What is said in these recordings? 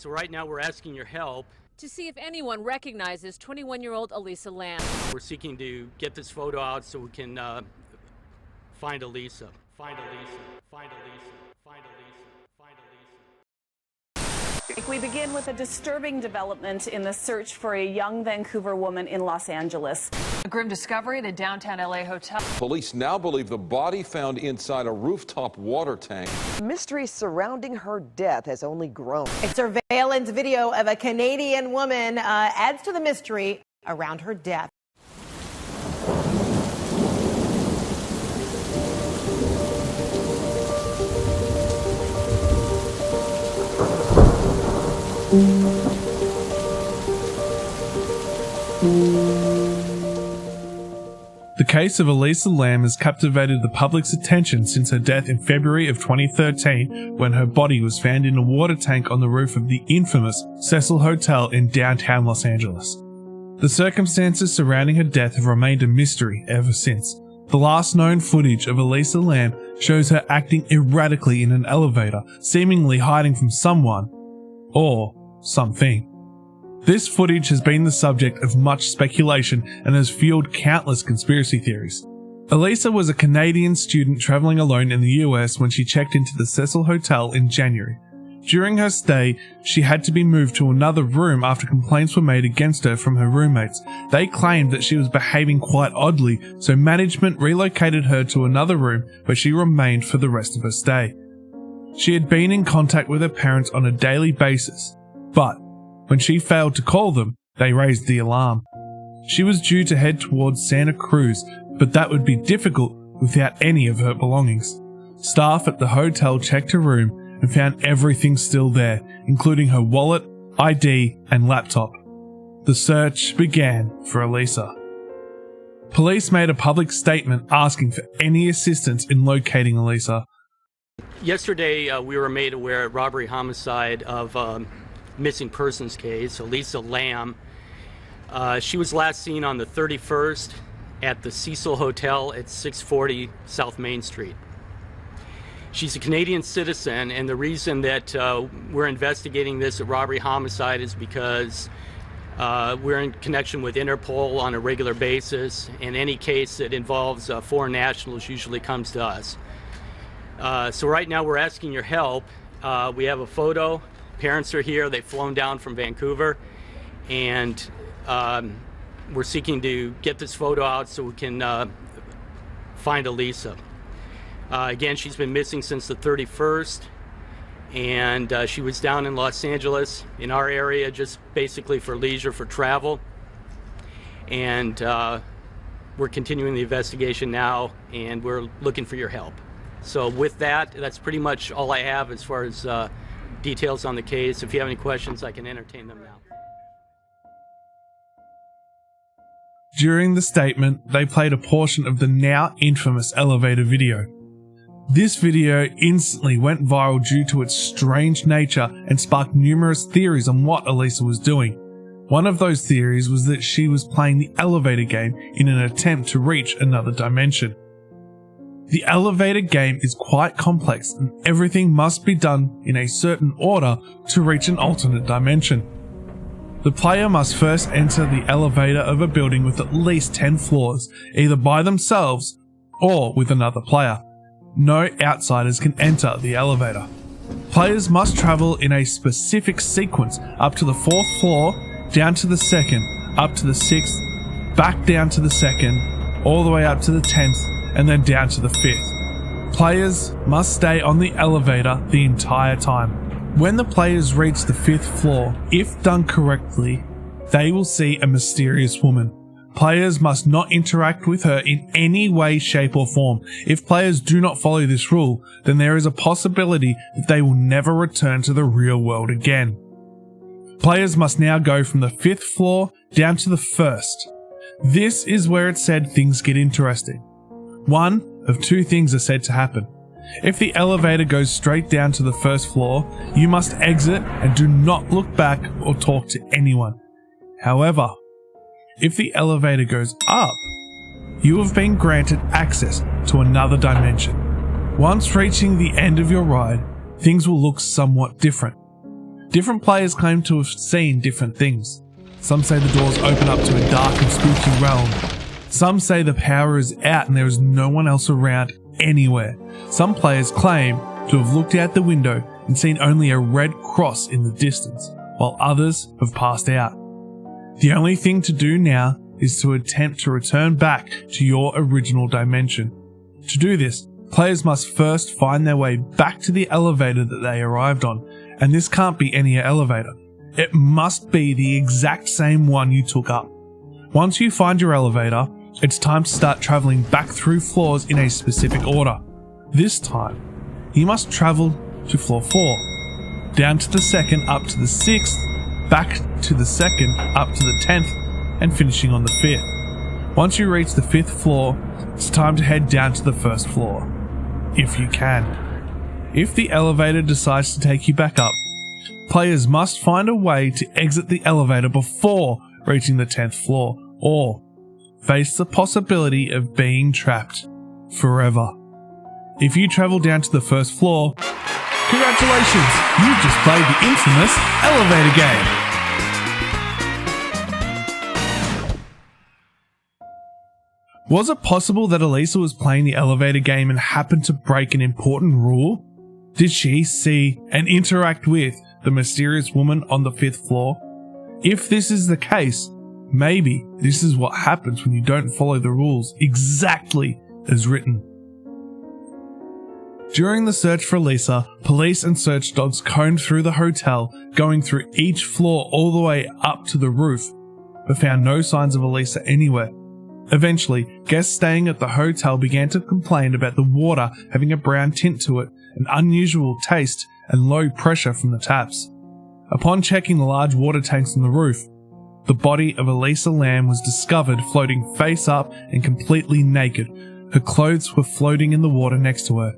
So right now we're asking your help to see if anyone recognizes 21-year-old Elisa Lam. We're seeking to get this photo out so we can find Elisa. Find Elisa. Find Elisa. Find Elisa. Find Elisa. We begin with a disturbing development in the search for a young Vancouver woman in Los Angeles. A grim discovery at a downtown LA hotel. Police now believe the body found inside a rooftop water tank. Mystery surrounding her death has only grown. A surveillance video of a Canadian woman adds to the mystery around her death. The case of Elisa Lam has captivated the public's attention since her death in February of 2013, when her body was found in a water tank on the roof of the infamous Cecil Hotel in downtown Los Angeles. The circumstances surrounding her death have remained a mystery ever since. The last known footage of Elisa Lam shows her acting erratically in an elevator, seemingly hiding from someone or something. This footage has been the subject of much speculation and has fueled countless conspiracy theories. Elisa was a Canadian student travelling alone in the US when she checked into the Cecil Hotel in January. During her stay, she had to be moved to another room after complaints were made against her from her roommates. They claimed that she was behaving quite oddly, so management relocated her to another room where she remained for the rest of her stay. She had been in contact with her parents on a daily basis, but when she failed to call them, they raised the alarm. She was due to head towards Santa Cruz, but that would be difficult without any of her belongings. Staff at the hotel checked her room and found everything still there, including her wallet, ID, and laptop. The search began for Elisa. Police made a public statement asking for any assistance in locating Elisa. Yesterday we were made aware of robbery homicide of missing persons case, Elisa Lam. She was last seen on the 31st at the Cecil Hotel at 640 South Main Street. She's a Canadian citizen, and the reason that we're investigating this robbery homicide is because we're in connection with Interpol on a regular basis, and any case that involves foreign nationals usually comes to us. So right now we're asking your help. We have a photo. Parents are here. They've flown down from Vancouver, and we're seeking to get this photo out so we can find Elisa. Again, she's been missing since the 31st, and she was down in Los Angeles in our area just basically for leisure, for travel, and we're continuing the investigation now, and we're looking for your help. So with that, that's pretty much all I have as far as details on the case. If you have any questions, I can entertain them now. During the statement, they played a portion of the now infamous elevator video. This video instantly went viral due to its strange nature and sparked numerous theories on what Elisa was doing. One of those theories was that she was playing the elevator game in an attempt to reach another dimension. The elevator game is quite complex, and everything must be done in a certain order to reach an alternate dimension. The player must first enter the elevator of a building with at least 10 floors, either by themselves or with another player. No outsiders can enter the elevator. Players must travel in a specific sequence up to the 4th floor, down to the 2nd, up to the 6th, back down to the 2nd, all the way up to the 10th, and then down to the 5th. Players must stay on the elevator the entire time. When the players reach the 5th floor, if done correctly, they will see a mysterious woman. Players must not interact with her in any way, shape or form. If players do not follow this rule, then there is a possibility that they will never return to the real world again. Players must now go from the 5th floor down to the 1st. This is where it's said things get interesting. One of two things are said to happen. If the elevator goes straight down to the 1st floor, you must exit and do not look back or talk to anyone. However, if the elevator goes up, you have been granted access to another dimension. Once reaching the end of your ride, things will look somewhat different. Different players claim to have seen different things. Some say the doors open up to a dark and spooky realm. Some say the power is out and there is no one else around anywhere. Some players claim to have looked out the window and seen only a red cross in the distance, while others have passed out. The only thing to do now is to attempt to return back to your original dimension. To do this, players must first find their way back to the elevator that they arrived on, and this can't be any elevator. It must be the exact same one you took up. Once you find your elevator, it's time to start traveling back through floors in a specific order. This time, you must travel to floor 4, down to the 2nd up to the 6th, back to the 2nd up to the 10th, and finishing on the 5th. Once you reach the 5th floor, it's time to head down to the 1st floor, if you can. If the elevator decides to take you back up, players must find a way to exit the elevator before reaching the 10th floor, or face the possibility of being trapped forever. If you travel down to the 1st floor, congratulations, you've just played the infamous elevator game. Was it possible that Elisa was playing the elevator game and happened to break an important rule? Did she see and interact with the mysterious woman on the 5th floor? If this is the case, maybe this is what happens when you don't follow the rules exactly as written. During the search for Elisa, police and search dogs combed through the hotel, going through each floor all the way up to the roof, but found no signs of Elisa anywhere. Eventually, guests staying at the hotel began to complain about the water having a brown tint to it, an unusual taste, and low pressure from the taps. Upon checking the large water tanks on the roof, the body of Elisa Lam was discovered floating face up and completely naked. Her clothes were floating in the water next to her,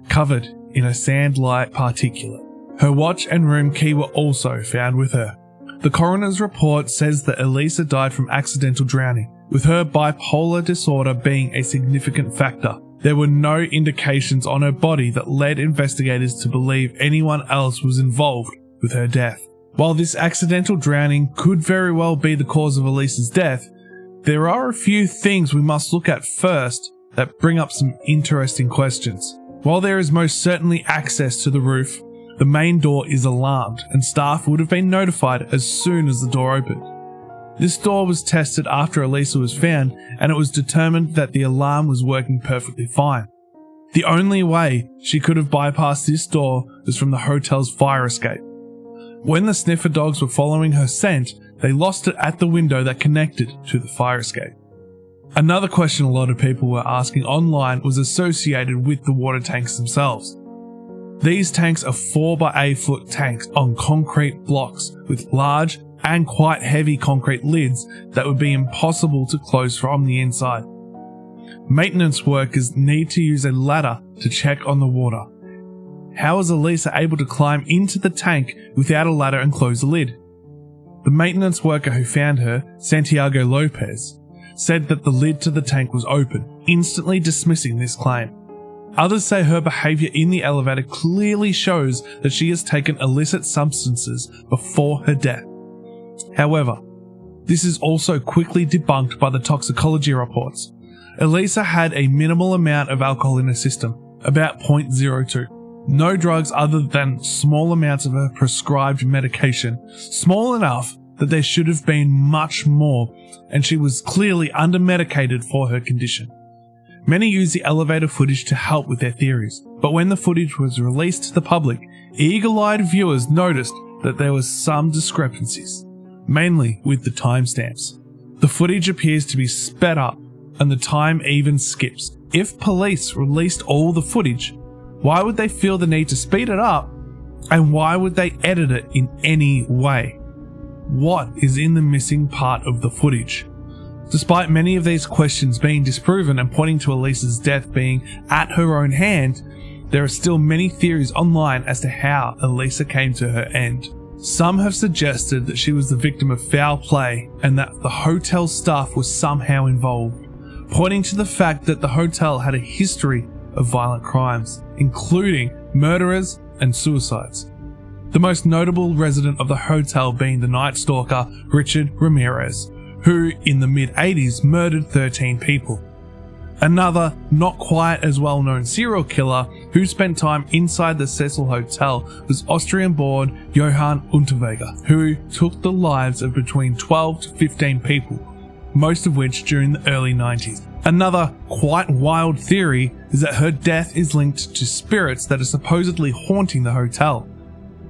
covered in a sand-like particulate. Her watch and room key were also found with her. The coroner's report says that Elisa died from accidental drowning, with her bipolar disorder being a significant factor. There were no indications on her body that led investigators to believe anyone else was involved with her death. While this accidental drowning could very well be the cause of Elisa's death, there are a few things we must look at first that bring up some interesting questions. While there is most certainly access to the roof, the main door is alarmed and staff would have been notified as soon as the door opened. This door was tested after Elisa was found, and it was determined that the alarm was working perfectly fine. The only way she could have bypassed this door was from the hotel's fire escape. When the sniffer dogs were following her scent, they lost it at the window that connected to the fire escape. Another question a lot of people were asking online was associated with the water tanks themselves. These tanks are 4 by 8 foot tanks on concrete blocks with large and quite heavy concrete lids that would be impossible to close from the inside. Maintenance workers need to use a ladder to check on the water. How was Elisa able to climb into the tank without a ladder and close the lid? The maintenance worker who found her, Santiago Lopez, said that the lid to the tank was open, instantly dismissing this claim. Others say her behaviour in the elevator clearly shows that she has taken illicit substances before her death. However, this is also quickly debunked by the toxicology reports. Elisa had a minimal amount of alcohol in her system, about 0.02. No drugs other than small amounts of her prescribed medication, small enough that there should have been much more, and she was clearly under-medicated for her condition. Many use the elevator footage to help with their theories, but when the footage was released to the public, eagle-eyed viewers noticed that there was some discrepancies, mainly with the timestamps. The footage appears to be sped up, and the time even skips. If police released all the footage, why would they feel the need to speed it up, and why would they edit it in any way? What is in the missing part of the footage? Despite many of these questions being disproven and pointing to Elisa's death being at her own hand, there are still many theories online as to how Elisa came to her end. Some have suggested that she was the victim of foul play and that the hotel staff was somehow involved, pointing to the fact that the hotel had a history of violent crimes, including murderers and suicides. The most notable resident of the hotel being the Night Stalker Richard Ramirez, who in the mid-80s murdered 13 people. Another, not quite as well known serial killer who spent time inside the Cecil Hotel was Austrian-born Johann Unterweger, who took the lives of between 12 to 15 people, most of which during the early 90s. Another quite wild theory is that her death is linked to spirits that are supposedly haunting the hotel.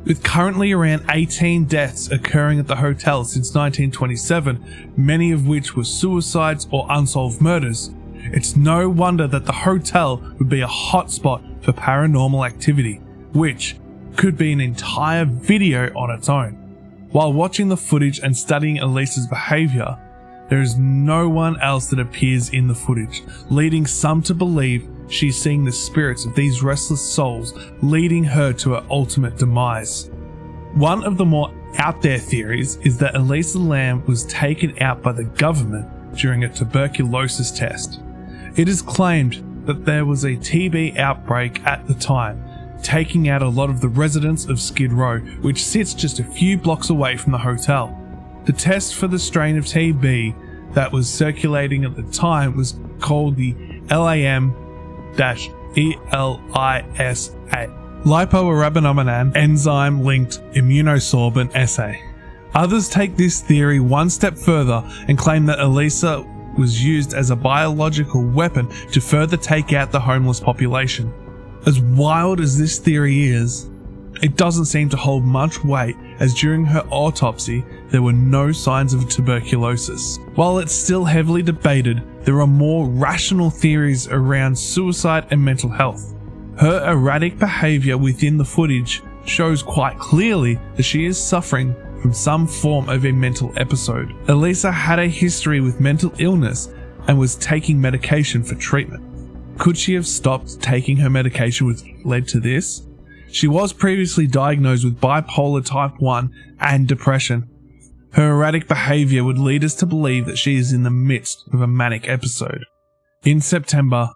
With currently around 18 deaths occurring at the hotel since 1927, many of which were suicides or unsolved murders, it's no wonder that the hotel would be a hotspot for paranormal activity, which could be an entire video on its own. While watching the footage and studying Elisa's behaviour, there is no one else that appears in the footage, leading some to believe she's seeing the spirits of these restless souls, leading her to her ultimate demise. One of the more out there theories is that Elisa Lam was taken out by the government during a tuberculosis test. It is claimed that there was a TB outbreak at the time, taking out a lot of the residents of Skid Row, which sits just a few blocks away from the hotel. The test for the strain of TB that was circulating at the time was called the LAM-ELISA, lipoarabinomannan enzyme-linked immunosorbent assay. Others take this theory one step further and claim that Elisa was used as a biological weapon to further take out the homeless population. As wild as this theory is, it doesn't seem to hold much weight, as during her autopsy there were no signs of tuberculosis. While it's still heavily debated, there are more rational theories around suicide and mental health. Her erratic behaviour within the footage shows quite clearly that she is suffering from some form of a mental episode. Elisa had a history with mental illness and was taking medication for treatment. Could she have stopped taking her medication which led to this? She was previously diagnosed with bipolar type 1 and depression. Her erratic behaviour would lead us to believe that she is in the midst of a manic episode. In September,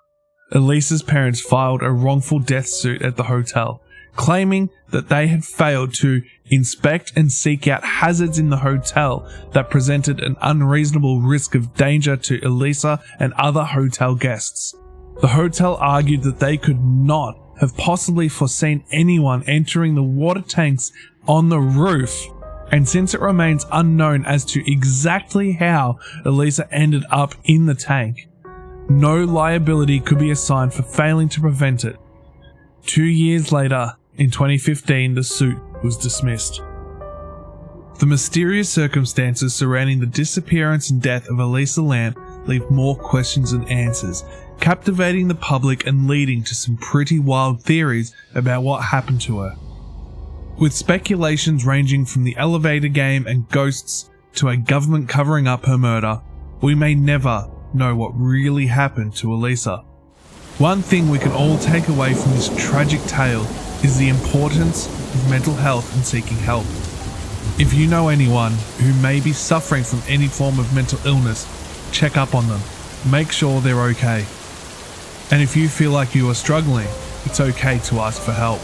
Elisa's parents filed a wrongful death suit at the hotel, claiming that they had failed to inspect and seek out hazards in the hotel that presented an unreasonable risk of danger to Elisa and other hotel guests. The hotel argued that they could not have possibly foreseen anyone entering the water tanks on the roof, and since it remains unknown as to exactly how Elisa ended up in the tank, no liability could be assigned for failing to prevent it. 2 years later, in 2015, the suit was dismissed. The mysterious circumstances surrounding the disappearance and death of Elisa Lam leave more questions than answers, captivating the public and leading to some pretty wild theories about what happened to her. With speculations ranging from the elevator game and ghosts to a government covering up her murder, we may never know what really happened to Elisa. One thing we can all take away from this tragic tale is the importance of mental health and seeking help. If you know anyone who may be suffering from any form of mental illness, check up on them. Make sure they're okay. And if you feel like you are struggling, it's okay to ask for help.